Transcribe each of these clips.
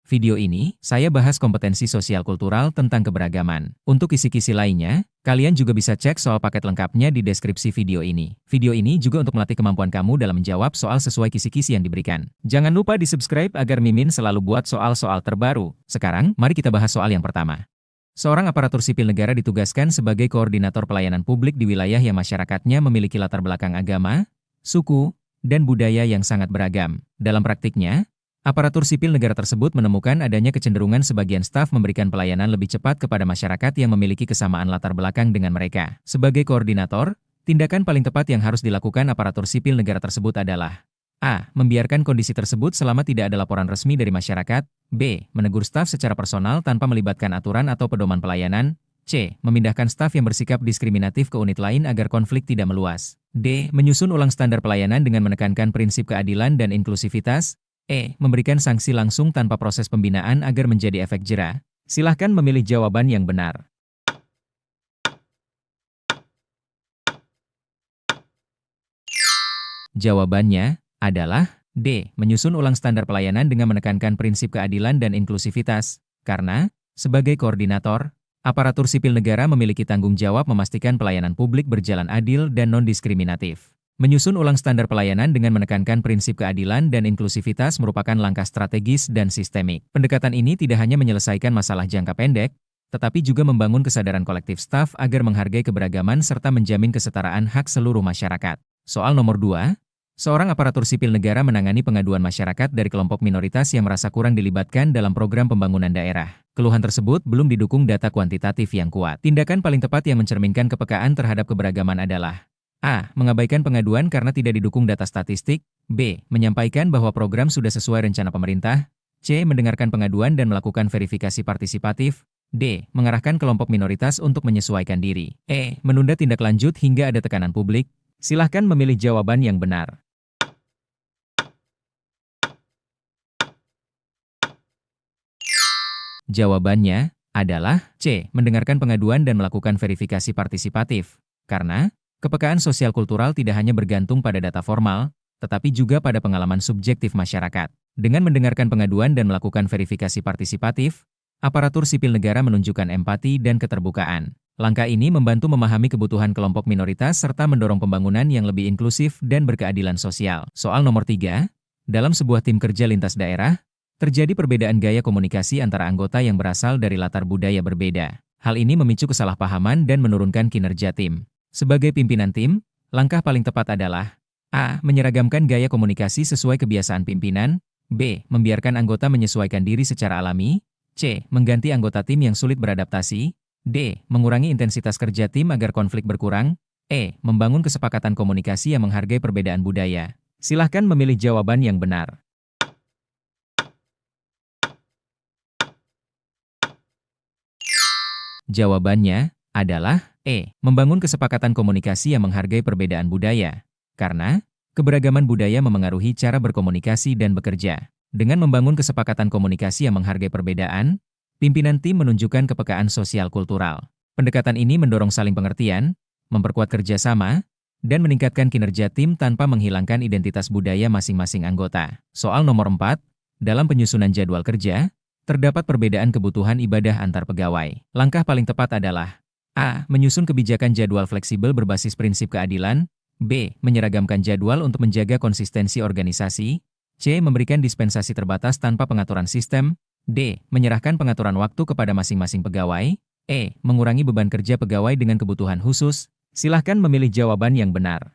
Video ini, saya bahas kompetensi sosial kultural tentang keberagaman. Untuk kisi-kisi lainnya, kalian juga bisa cek soal paket lengkapnya di deskripsi video ini. Video ini juga untuk melatih kemampuan kamu dalam menjawab soal sesuai kisi-kisi yang diberikan. Jangan lupa di-subscribe agar Mimin selalu buat soal-soal terbaru. Sekarang, mari kita bahas soal yang pertama. Seorang aparatur sipil negara ditugaskan sebagai koordinator pelayanan publik di wilayah yang masyarakatnya memiliki latar belakang agama, suku, dan budaya yang sangat beragam. Dalam praktiknya, aparatur sipil negara tersebut menemukan adanya kecenderungan sebagian staf memberikan pelayanan lebih cepat kepada masyarakat yang memiliki kesamaan latar belakang dengan mereka. Sebagai koordinator, tindakan paling tepat yang harus dilakukan aparatur sipil negara tersebut adalah A. Membiarkan kondisi tersebut selama tidak ada laporan resmi dari masyarakat. B. Menegur staf secara personal tanpa melibatkan aturan atau pedoman pelayanan. C. Memindahkan staf yang bersikap diskriminatif ke unit lain agar konflik tidak meluas. D. Menyusun ulang standar pelayanan dengan menekankan prinsip keadilan dan inklusivitas. E. Memberikan sanksi langsung tanpa proses pembinaan agar menjadi efek jera. Silahkan memilih jawaban yang benar. Jawabannya adalah D. Menyusun ulang standar pelayanan dengan menekankan prinsip keadilan dan inklusivitas. Karena, sebagai koordinator, aparatur sipil negara memiliki tanggung jawab memastikan pelayanan publik berjalan adil dan non-diskriminatif. Menyusun ulang standar pelayanan dengan menekankan prinsip keadilan dan inklusivitas merupakan langkah strategis dan sistemik. Pendekatan ini tidak hanya menyelesaikan masalah jangka pendek, tetapi juga membangun kesadaran kolektif staf agar menghargai keberagaman serta menjamin kesetaraan hak seluruh masyarakat. Soal nomor 2, seorang aparatur sipil negara menangani pengaduan masyarakat dari kelompok minoritas yang merasa kurang dilibatkan dalam program pembangunan daerah. Keluhan tersebut belum didukung data kuantitatif yang kuat. Tindakan paling tepat yang mencerminkan kepekaan terhadap keberagaman adalah A. Mengabaikan pengaduan karena tidak didukung data statistik. B. Menyampaikan bahwa program sudah sesuai rencana pemerintah. C. Mendengarkan pengaduan dan melakukan verifikasi partisipatif. D. Mengarahkan kelompok minoritas untuk menyesuaikan diri. E. Menunda tindak lanjut hingga ada tekanan publik. Silahkan memilih jawaban yang benar. Jawabannya adalah C. Mendengarkan pengaduan dan melakukan verifikasi partisipatif. Karena, kepekaan sosial kultural tidak hanya bergantung pada data formal, tetapi juga pada pengalaman subjektif masyarakat. Dengan mendengarkan pengaduan dan melakukan verifikasi partisipatif, aparatur sipil negara menunjukkan empati dan keterbukaan. Langkah ini membantu memahami kebutuhan kelompok minoritas serta mendorong pembangunan yang lebih inklusif dan berkeadilan sosial. Soal nomor 3, dalam sebuah tim kerja lintas daerah, terjadi perbedaan gaya komunikasi antara anggota yang berasal dari latar budaya berbeda. Hal ini memicu kesalahpahaman dan menurunkan kinerja tim. Sebagai pimpinan tim, langkah paling tepat adalah A. Menyeragamkan gaya komunikasi sesuai kebiasaan pimpinan. B. Membiarkan anggota menyesuaikan diri secara alami. C. Mengganti anggota tim yang sulit beradaptasi. D. Mengurangi intensitas kerja tim agar konflik berkurang. E. Membangun kesepakatan komunikasi yang menghargai perbedaan budaya. Silahkan memilih jawaban yang benar. Jawabannya adalah E. Membangun kesepakatan komunikasi yang menghargai perbedaan budaya. Karena, keberagaman budaya memengaruhi cara berkomunikasi dan bekerja. Dengan membangun kesepakatan komunikasi yang menghargai perbedaan, pimpinan tim menunjukkan kepekaan sosial kultural. Pendekatan ini mendorong saling pengertian, memperkuat kerjasama, dan meningkatkan kinerja tim tanpa menghilangkan identitas budaya masing-masing anggota. Soal nomor 4, dalam penyusunan jadwal kerja, terdapat perbedaan kebutuhan ibadah antar pegawai. Langkah paling tepat adalah A. Menyusun kebijakan jadwal fleksibel berbasis prinsip keadilan. B. Menyeragamkan jadwal untuk menjaga konsistensi organisasi. C. Memberikan dispensasi terbatas tanpa pengaturan sistem. D. Menyerahkan pengaturan waktu kepada masing-masing pegawai. E. Mengurangi beban kerja pegawai dengan kebutuhan khusus. Silahkan memilih jawaban yang benar.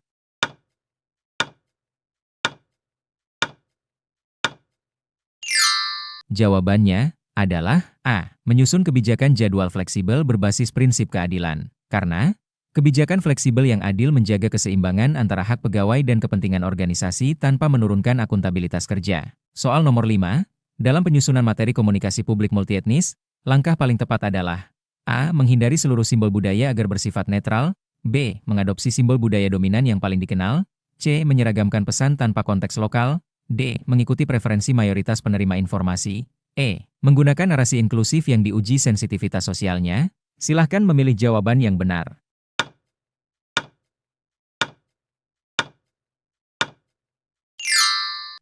Jawabannya adalah A. Menyusun kebijakan jadwal fleksibel berbasis prinsip keadilan. Karena, kebijakan fleksibel yang adil menjaga keseimbangan antara hak pegawai dan kepentingan organisasi tanpa menurunkan akuntabilitas kerja. Soal nomor 5, dalam penyusunan materi komunikasi publik multietnis, langkah paling tepat adalah A. Menghindari seluruh simbol budaya agar bersifat netral. B. Mengadopsi simbol budaya dominan yang paling dikenal. C. Menyeragamkan pesan tanpa konteks lokal. D. Mengikuti preferensi mayoritas penerima informasi. E. Menggunakan narasi inklusif yang diuji sensitivitas sosialnya. Silahkan memilih jawaban yang benar.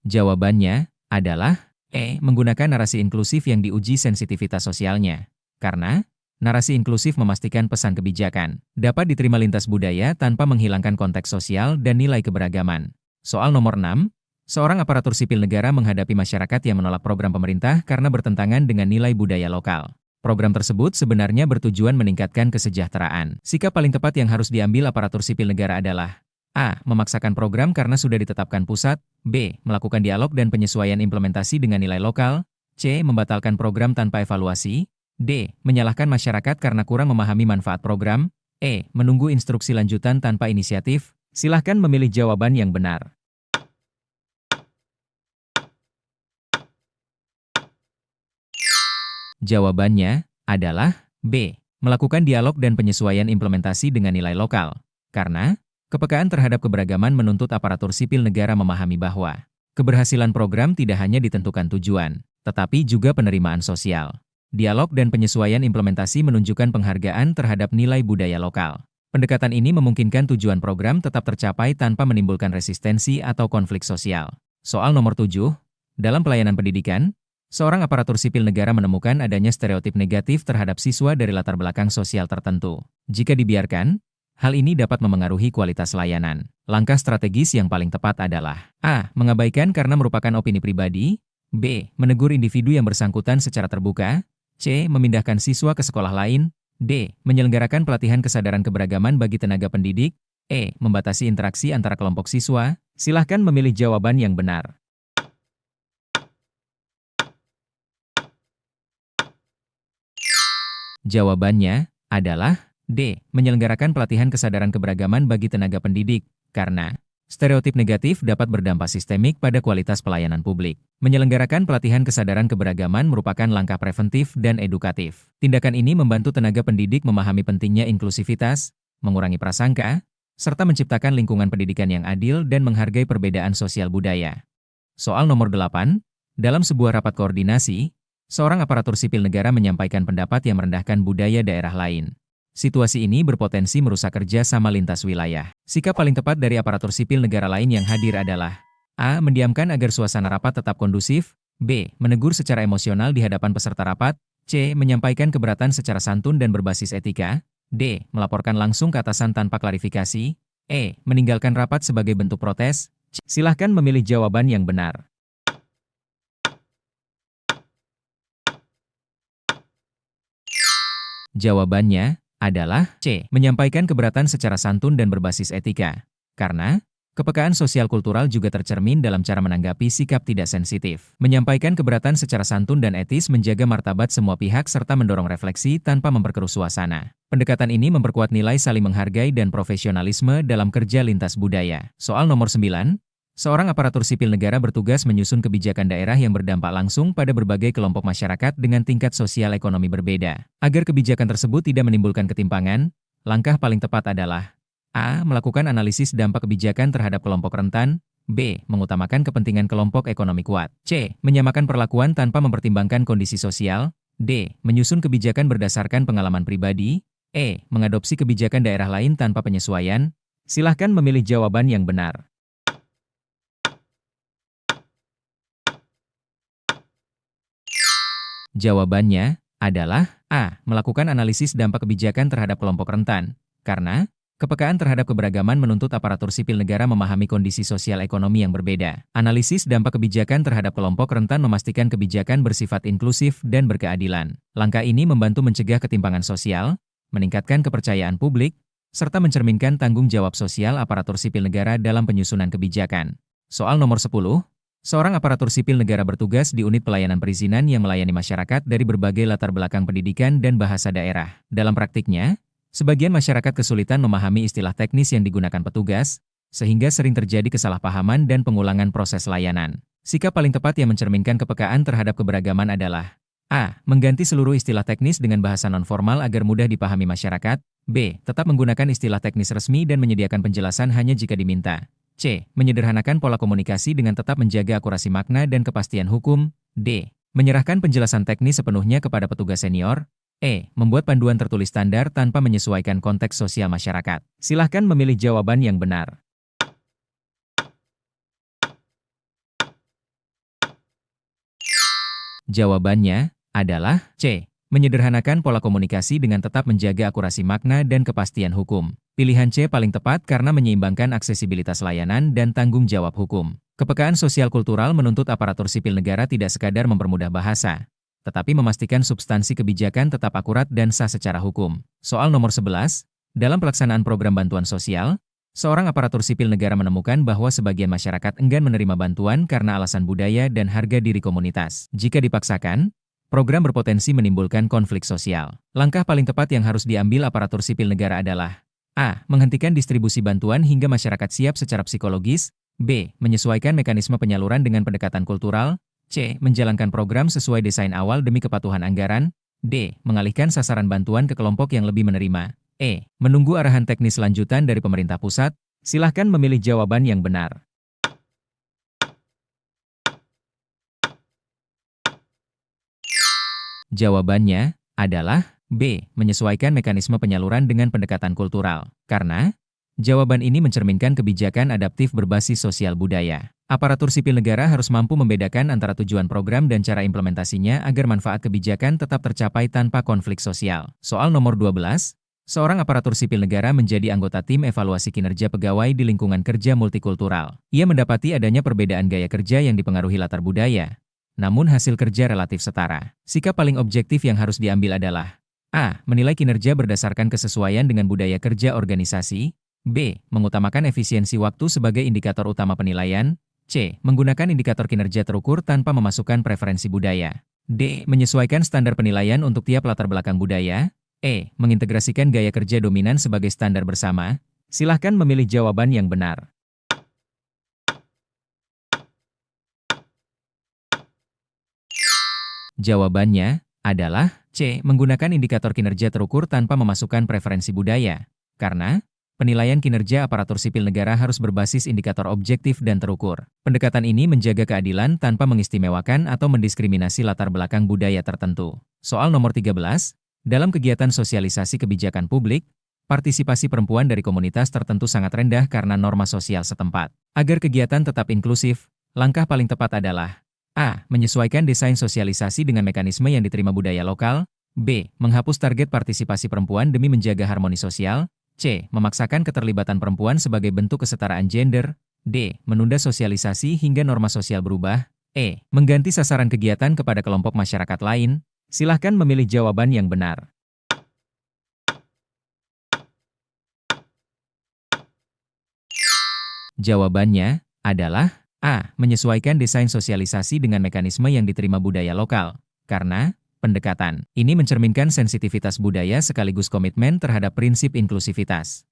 Jawabannya adalah Menggunakan narasi inklusif yang diuji sensitivitas sosialnya. Karena, narasi inklusif memastikan pesan kebijakan dapat diterima lintas budaya tanpa menghilangkan konteks sosial dan nilai keberagaman. Soal nomor 6, seorang aparatur sipil negara menghadapi masyarakat yang menolak program pemerintah karena bertentangan dengan nilai budaya lokal. Program tersebut sebenarnya bertujuan meningkatkan kesejahteraan. Sikap paling tepat yang harus diambil aparatur sipil negara adalah A. Memaksakan program karena sudah ditetapkan pusat. B. Melakukan dialog dan penyesuaian implementasi dengan nilai lokal. C. Membatalkan program tanpa evaluasi. D. Menyalahkan masyarakat karena kurang memahami manfaat program. Menunggu instruksi lanjutan tanpa inisiatif. Silahkan memilih jawaban yang benar. Jawabannya adalah B. Melakukan dialog dan penyesuaian implementasi dengan nilai lokal. Karena, kepekaan terhadap keberagaman menuntut aparatur sipil negara memahami bahwa keberhasilan program tidak hanya ditentukan tujuan, tetapi juga penerimaan sosial. Dialog dan penyesuaian implementasi menunjukkan penghargaan terhadap nilai budaya lokal. Pendekatan ini memungkinkan tujuan program tetap tercapai tanpa menimbulkan resistensi atau konflik sosial. Soal nomor 7, dalam pelayanan pendidikan, seorang aparatur sipil negara menemukan adanya stereotip negatif terhadap siswa dari latar belakang sosial tertentu. Jika dibiarkan, hal ini dapat memengaruhi kualitas layanan. Langkah strategis yang paling tepat adalah A. Mengabaikan karena merupakan opini pribadi. B. Menegur individu yang bersangkutan secara terbuka. C. Memindahkan siswa ke sekolah lain. D. Menyelenggarakan pelatihan kesadaran keberagaman bagi tenaga pendidik. Membatasi interaksi antara kelompok siswa. Silahkan memilih jawaban yang benar. Jawabannya adalah D. Menyelenggarakan pelatihan kesadaran keberagaman bagi tenaga pendidik, karena stereotip negatif dapat berdampak sistemik pada kualitas pelayanan publik. Menyelenggarakan pelatihan kesadaran keberagaman merupakan langkah preventif dan edukatif. Tindakan ini membantu tenaga pendidik memahami pentingnya inklusivitas, mengurangi prasangka, serta menciptakan lingkungan pendidikan yang adil dan menghargai perbedaan sosial budaya. Soal nomor 8, dalam sebuah rapat koordinasi, seorang aparatur sipil negara menyampaikan pendapat yang merendahkan budaya daerah lain. Situasi ini berpotensi merusak kerja sama lintas wilayah. Sikap paling tepat dari aparatur sipil negara lain yang hadir adalah A. Mendiamkan agar suasana rapat tetap kondusif. B. Menegur secara emosional di hadapan peserta rapat. C. Menyampaikan keberatan secara santun dan berbasis etika. D. Melaporkan langsung ke atasan tanpa klarifikasi. Meninggalkan rapat sebagai bentuk protes. Silahkan memilih jawaban yang benar. Jawabannya adalah C. Menyampaikan keberatan secara santun dan berbasis etika. Karena, kepekaan sosial kultural juga tercermin dalam cara menanggapi sikap tidak sensitif. Menyampaikan keberatan secara santun dan etis menjaga martabat semua pihak serta mendorong refleksi tanpa memperkeruh suasana. Pendekatan ini memperkuat nilai saling menghargai dan profesionalisme dalam kerja lintas budaya. Soal nomor 9. Seorang aparatur sipil negara bertugas menyusun kebijakan daerah yang berdampak langsung pada berbagai kelompok masyarakat dengan tingkat sosial ekonomi berbeda. Agar kebijakan tersebut tidak menimbulkan ketimpangan, langkah paling tepat adalah A. Melakukan analisis dampak kebijakan terhadap kelompok rentan. B. Mengutamakan kepentingan kelompok ekonomi kuat. C. Menyamakan perlakuan tanpa mempertimbangkan kondisi sosial. D. Menyusun kebijakan berdasarkan pengalaman pribadi. Mengadopsi kebijakan daerah lain tanpa penyesuaian. Silahkan memilih jawaban yang benar. Jawabannya adalah A. Melakukan analisis dampak kebijakan terhadap kelompok rentan. Karena, kepekaan terhadap keberagaman menuntut aparatur sipil negara memahami kondisi sosial ekonomi yang berbeda. Analisis dampak kebijakan terhadap kelompok rentan memastikan kebijakan bersifat inklusif dan berkeadilan. Langkah ini membantu mencegah ketimpangan sosial, meningkatkan kepercayaan publik, serta mencerminkan tanggung jawab sosial aparatur sipil negara dalam penyusunan kebijakan. Soal nomor 10. Seorang aparatur sipil negara bertugas di unit pelayanan perizinan yang melayani masyarakat dari berbagai latar belakang pendidikan dan bahasa daerah. Dalam praktiknya, sebagian masyarakat kesulitan memahami istilah teknis yang digunakan petugas, sehingga sering terjadi kesalahpahaman dan pengulangan proses layanan. Sikap paling tepat yang mencerminkan kepekaan terhadap keberagaman adalah A. Mengganti seluruh istilah teknis dengan bahasa nonformal agar mudah dipahami masyarakat. B. Tetap menggunakan istilah teknis resmi dan menyediakan penjelasan hanya jika diminta. C. Menyederhanakan pola komunikasi dengan tetap menjaga akurasi makna dan kepastian hukum. D. Menyerahkan penjelasan teknis sepenuhnya kepada petugas senior. Membuat panduan tertulis standar tanpa menyesuaikan konteks sosial masyarakat. Silahkan memilih jawaban yang benar. Jawabannya adalah C. Menyederhanakan pola komunikasi dengan tetap menjaga akurasi makna dan kepastian hukum. Pilihan C paling tepat karena menyeimbangkan aksesibilitas layanan dan tanggung jawab hukum. Kepekaan sosial kultural menuntut aparatur sipil negara tidak sekadar mempermudah bahasa, tetapi memastikan substansi kebijakan tetap akurat dan sah secara hukum. Soal nomor 11, dalam pelaksanaan program bantuan sosial, seorang aparatur sipil negara menemukan bahwa sebagian masyarakat enggan menerima bantuan karena alasan budaya dan harga diri komunitas. Jika dipaksakan, program berpotensi menimbulkan konflik sosial. Langkah paling tepat yang harus diambil aparatur sipil negara adalah A. Menghentikan distribusi bantuan hingga masyarakat siap secara psikologis. B. Menyesuaikan mekanisme penyaluran dengan pendekatan kultural. C. Menjalankan program sesuai desain awal demi kepatuhan anggaran. D. Mengalihkan sasaran bantuan ke kelompok yang lebih menerima. E. Menunggu arahan teknis lanjutan dari pemerintah pusat. Silahkan memilih jawaban yang benar. Jawabannya adalah B. Menyesuaikan mekanisme penyaluran dengan pendekatan kultural. Karena jawaban ini mencerminkan kebijakan adaptif berbasis sosial budaya. Aparatur sipil negara harus mampu membedakan antara tujuan program dan cara implementasinya agar manfaat kebijakan tetap tercapai tanpa konflik sosial. Soal nomor 12, seorang aparatur sipil negara menjadi anggota tim evaluasi kinerja pegawai di lingkungan kerja multikultural. Ia mendapati adanya perbedaan gaya kerja yang dipengaruhi latar budaya, namun hasil kerja relatif setara. Sikap paling objektif yang harus diambil adalah A. Menilai kinerja berdasarkan kesesuaian dengan budaya kerja organisasi. B. Mengutamakan efisiensi waktu sebagai indikator utama penilaian. C. Menggunakan indikator kinerja terukur tanpa memasukkan preferensi budaya. D. Menyesuaikan standar penilaian untuk tiap latar belakang budaya. E. Mengintegrasikan gaya kerja dominan sebagai standar bersama. Silahkan memilih jawaban yang benar. Jawabannya adalah C. Menggunakan indikator kinerja terukur tanpa memasukkan preferensi budaya. Karena penilaian kinerja aparatur sipil negara harus berbasis indikator objektif dan terukur. Pendekatan ini menjaga keadilan tanpa mengistimewakan atau mendiskriminasi latar belakang budaya tertentu. Soal nomor 13, dalam kegiatan sosialisasi kebijakan publik, partisipasi perempuan dari komunitas tertentu sangat rendah karena norma sosial setempat. Agar kegiatan tetap inklusif, langkah paling tepat adalah A. Menyesuaikan desain sosialisasi dengan mekanisme yang diterima budaya lokal. B. Menghapus target partisipasi perempuan demi menjaga harmoni sosial. C. Memaksakan keterlibatan perempuan sebagai bentuk kesetaraan gender. D. Menunda sosialisasi hingga norma sosial berubah. E. Mengganti sasaran kegiatan kepada kelompok masyarakat lain. Silahkan memilih jawaban yang benar. Jawabannya adalah A. Menyesuaikan desain sosialisasi dengan mekanisme yang diterima budaya lokal. Karena pendekatan ini mencerminkan sensitivitas budaya sekaligus komitmen terhadap prinsip inklusivitas.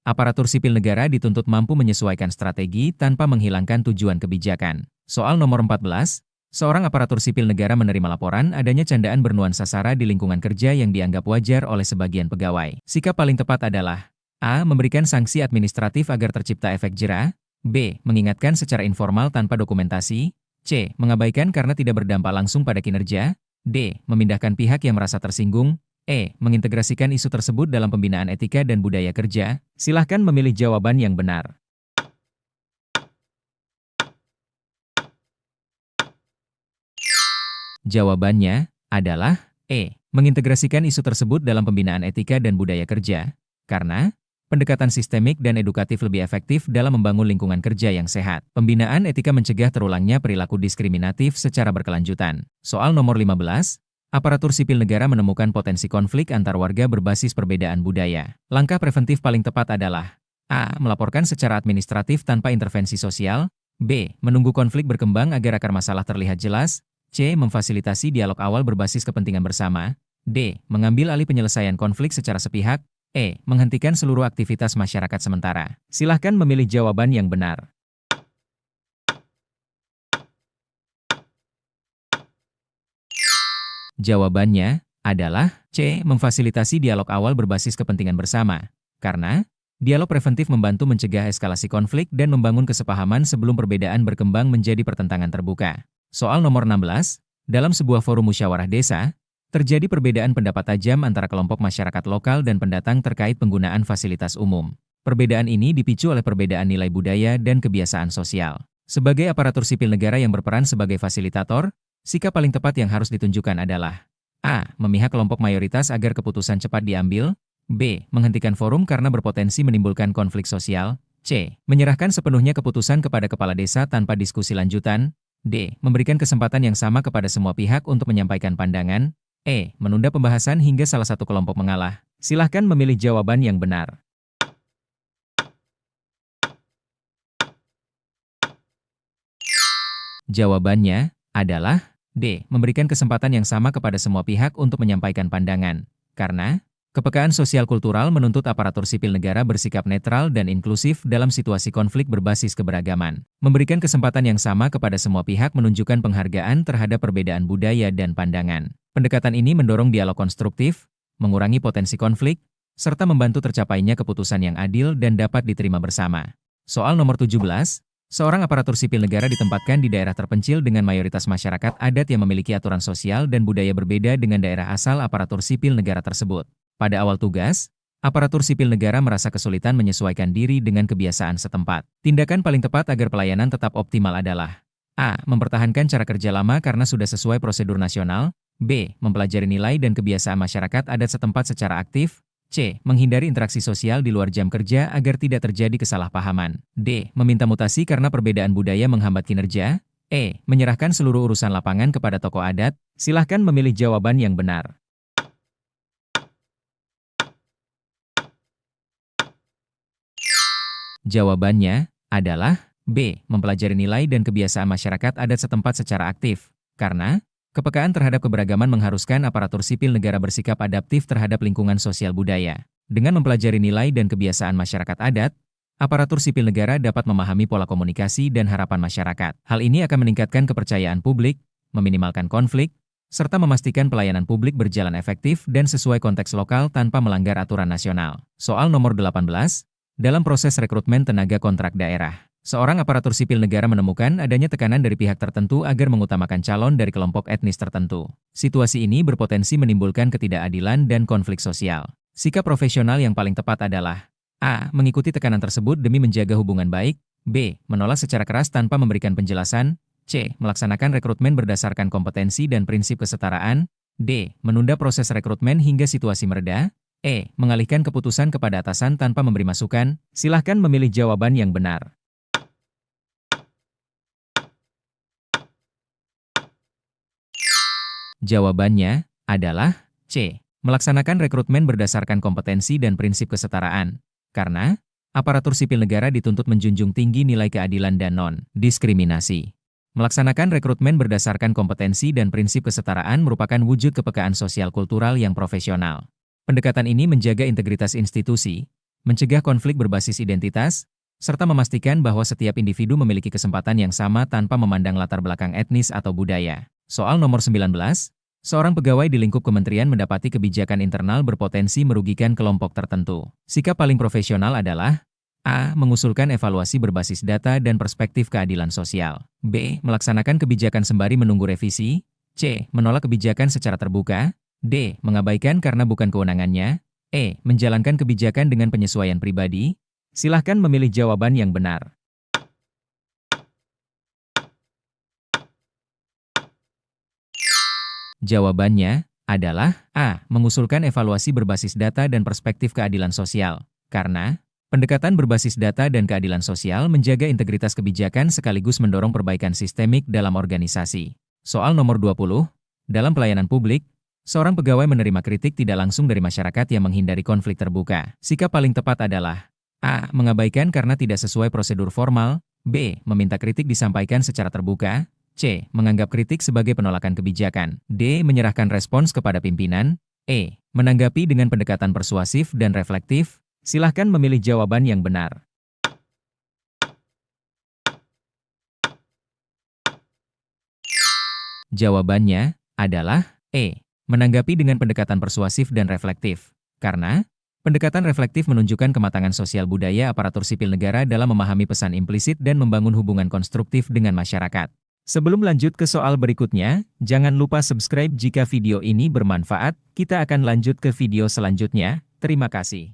Aparatur sipil negara dituntut mampu menyesuaikan strategi tanpa menghilangkan tujuan kebijakan. Soal nomor 14, seorang aparatur sipil negara menerima laporan adanya candaan bernuansa sara di lingkungan kerja yang dianggap wajar oleh sebagian pegawai. Sikap paling tepat adalah A. Memberikan sanksi administratif agar tercipta efek jera. B. Mengingatkan secara informal tanpa dokumentasi. C. Mengabaikan karena tidak berdampak langsung pada kinerja. D. Memindahkan pihak yang merasa tersinggung. E. Mengintegrasikan isu tersebut dalam pembinaan etika dan budaya kerja. Silahkan memilih jawaban yang benar. Jawabannya adalah E. Mengintegrasikan isu tersebut dalam pembinaan etika dan budaya kerja. Karena pendekatan sistemik dan edukatif lebih efektif dalam membangun lingkungan kerja yang sehat. Pembinaan etika mencegah terulangnya perilaku diskriminatif secara berkelanjutan. Soal nomor 15, aparatur sipil negara menemukan potensi konflik antar warga berbasis perbedaan budaya. Langkah preventif paling tepat adalah A. Melaporkan secara administratif tanpa intervensi sosial. B. Menunggu konflik berkembang agar akar masalah terlihat jelas. C. Memfasilitasi dialog awal berbasis kepentingan bersama. D. Mengambil alih penyelesaian konflik secara sepihak. E. Menghentikan seluruh aktivitas masyarakat sementara. Silahkan memilih jawaban yang benar. Jawabannya adalah C. Memfasilitasi dialog awal berbasis kepentingan bersama. Karena dialog preventif membantu mencegah eskalasi konflik dan membangun kesepahaman sebelum perbedaan berkembang menjadi pertentangan terbuka. Soal nomor 16, dalam sebuah forum musyawarah desa, terjadi perbedaan pendapat tajam antara kelompok masyarakat lokal dan pendatang terkait penggunaan fasilitas umum. Perbedaan ini dipicu oleh perbedaan nilai budaya dan kebiasaan sosial. Sebagai aparatur sipil negara yang berperan sebagai fasilitator, Sikap paling tepat yang harus ditunjukkan adalah A. Memihak kelompok mayoritas agar keputusan cepat diambil. B. Menghentikan forum karena berpotensi menimbulkan konflik sosial. C. Menyerahkan sepenuhnya keputusan kepada kepala desa tanpa diskusi lanjutan. D. Memberikan kesempatan yang sama kepada semua pihak untuk menyampaikan pandangan. E. Menunda pembahasan hingga salah satu kelompok mengalah. Silahkan memilih jawaban yang benar. Jawabannya adalah D. Memberikan kesempatan yang sama kepada semua pihak untuk menyampaikan pandangan. Karena kepekaan sosial kultural menuntut aparatur sipil negara bersikap netral dan inklusif dalam situasi konflik berbasis keberagaman. Memberikan kesempatan yang sama kepada semua pihak menunjukkan penghargaan terhadap perbedaan budaya dan pandangan. Pendekatan ini mendorong dialog konstruktif, mengurangi potensi konflik, serta membantu tercapainya keputusan yang adil dan dapat diterima bersama. Soal nomor 17. Seorang aparatur sipil negara ditempatkan di daerah terpencil dengan mayoritas masyarakat adat yang memiliki aturan sosial dan budaya berbeda dengan daerah asal aparatur sipil negara tersebut. Pada awal tugas, aparatur sipil negara merasa kesulitan menyesuaikan diri dengan kebiasaan setempat. Tindakan paling tepat agar pelayanan tetap optimal adalah A. Mempertahankan cara kerja lama karena sudah sesuai prosedur nasional. B. Mempelajari nilai dan kebiasaan masyarakat adat setempat secara aktif. C. Menghindari interaksi sosial di luar jam kerja agar tidak terjadi kesalahpahaman. D. Meminta mutasi karena perbedaan budaya menghambat kinerja. E. Menyerahkan seluruh urusan lapangan kepada tokoh adat. Silahkan memilih jawaban yang benar. Jawabannya adalah B. Mempelajari nilai dan kebiasaan masyarakat adat setempat secara aktif. Karena kepekaan terhadap keberagaman mengharuskan aparatur sipil negara bersikap adaptif terhadap lingkungan sosial budaya. Dengan mempelajari nilai dan kebiasaan masyarakat adat, aparatur sipil negara dapat memahami pola komunikasi dan harapan masyarakat. Hal ini akan meningkatkan kepercayaan publik, meminimalkan konflik, serta memastikan pelayanan publik berjalan efektif dan sesuai konteks lokal tanpa melanggar aturan nasional. Soal nomor 18. Dalam proses rekrutmen tenaga kontrak daerah, seorang aparatur sipil negara menemukan adanya tekanan dari pihak tertentu agar mengutamakan calon dari kelompok etnis tertentu. Situasi ini berpotensi menimbulkan ketidakadilan dan konflik sosial. Sikap profesional yang paling tepat adalah A. Mengikuti tekanan tersebut demi menjaga hubungan baik. B. Menolak secara keras tanpa memberikan penjelasan. C. Melaksanakan rekrutmen berdasarkan kompetensi dan prinsip kesetaraan. D. Menunda proses rekrutmen hingga situasi mereda. E. Mengalihkan keputusan kepada atasan tanpa memberi masukan. Silahkan memilih jawaban yang benar. Jawabannya adalah C. Melaksanakan rekrutmen berdasarkan kompetensi dan prinsip kesetaraan. Karena aparatur sipil negara dituntut menjunjung tinggi nilai keadilan dan non-diskriminasi. Melaksanakan rekrutmen berdasarkan kompetensi dan prinsip kesetaraan merupakan wujud kepekaan sosial kultural yang profesional. Pendekatan ini menjaga integritas institusi, mencegah konflik berbasis identitas, serta memastikan bahwa setiap individu memiliki kesempatan yang sama tanpa memandang latar belakang etnis atau budaya. Soal nomor 19. Seorang pegawai di lingkup kementerian mendapati kebijakan internal berpotensi merugikan kelompok tertentu. Sikap paling profesional adalah A. Mengusulkan evaluasi berbasis data dan perspektif keadilan sosial. B. Melaksanakan kebijakan sembari menunggu revisi. C. Menolak kebijakan secara terbuka. D. Mengabaikan karena bukan kewenangannya. E. Menjalankan kebijakan dengan penyesuaian pribadi. Silahkan memilih jawaban yang benar. Jawabannya adalah A. Mengusulkan evaluasi berbasis data dan perspektif keadilan sosial. Karena pendekatan berbasis data dan keadilan sosial menjaga integritas kebijakan sekaligus mendorong perbaikan sistemik dalam organisasi. Soal nomor 20. Dalam pelayanan publik, seorang pegawai menerima kritik tidak langsung dari masyarakat yang menghindari konflik terbuka. Sikap paling tepat adalah A. Mengabaikan karena tidak sesuai prosedur formal. B. Meminta kritik disampaikan secara terbuka. C. Menganggap kritik sebagai penolakan kebijakan. D. Menyerahkan respons kepada pimpinan. E. Menanggapi dengan pendekatan persuasif dan reflektif. Silahkan memilih jawaban yang benar. Jawabannya adalah E. Menanggapi dengan pendekatan persuasif dan reflektif. Karena pendekatan reflektif menunjukkan kematangan sosial budaya aparatur sipil negara dalam memahami pesan implisit dan membangun hubungan konstruktif dengan masyarakat. Sebelum lanjut ke soal berikutnya, jangan lupa subscribe jika video ini bermanfaat. Kita akan lanjut ke video selanjutnya. Terima kasih.